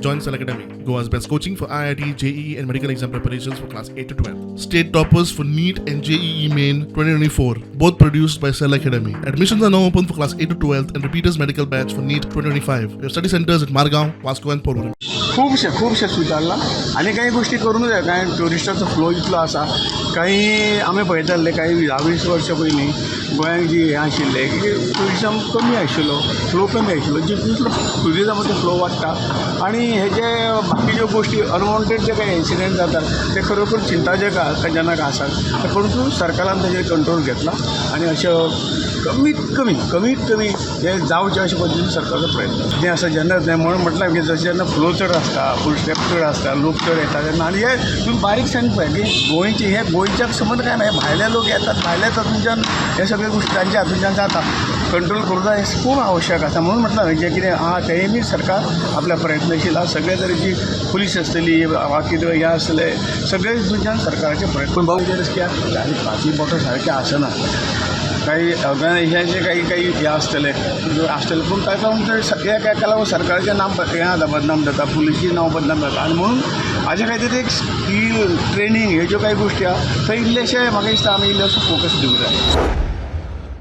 Join Cell Academy, Goa's best coaching for IIT, JEE and medical exam preparations for class 8 to 12. State toppers for NEET and JEE Main 2024, both produced by Cell Academy. Admissions are now open for class 8 to 12th and repeaters medical batch for NEET 2025. We have study centers at Margao, Vasco and Porvorim. खूपशे सुदारला आणि काही गोष्टी करूनच आहे. काय टुरिस्टाचो flow इतलो आसा. काही आमी पळयताले काही 20 वर्सां पयलीं गोंयांत जी हें आशिल्लें की टुरिजम कमी आशिल्लो, फ्लो कमी आशिल्लो. जी टुरिजमाचो फ्लो वाडटा आणि हे जे बाकीच्यो गोष्टी अनवॉन्टेड जे काही इन्सिडेंट जातात ते खरोखर चिंताजनक आसात. परंतु सरकारान ताचेर कंट्रोल घेतला आणि अशें कमीत कमी हे जावचें अशे पद्दतीन सरकारचो प्रयत्न जें आसा. जेन्ना म्हणून म्हटलें की जशें जेन्ना फ्लो चड आसता, फूल स्टेप चड आसता, लोक चड येता तेन्ना आनी हे तुमी बारीकसाण पळय की गोंयच्याक संबंद काय ना, भायले लोक येतात, भायल्या हातूंच्यान हे सगळे गोष्टी तांच्या हातूंच्यान जाता. कंट्रोल करूं जाय हें खूब आवश्यक आसा. म्हणून म्हटलें जें कितें आहा तेंय सरकार आपल्या प्रयत्नशील आसा. सगळे तरेची पुलीस आसतली वा कितें हें आसतलें सगळे हितूंच्यान सरकाराचे प्रयत्न. पूण बाबूचेर कित्याक आनी पांचवी बोटो सारकें आसना. काही ऑर्गनायझेशनाचे काही हे आसतले पूण ताका एका लागून सरकाराचें नांव हें बदनाम जाता, पुलिसचें नांव बदनाम जाता. आनी म्हणून हाजे खातीर एक स्कील ट्रेनींग ह्यो ज्यो काही गोश्टी आहा थंय इल्लेशें म्हाका दिसता आमी इल्लेसो फोकस दिवंक जाय.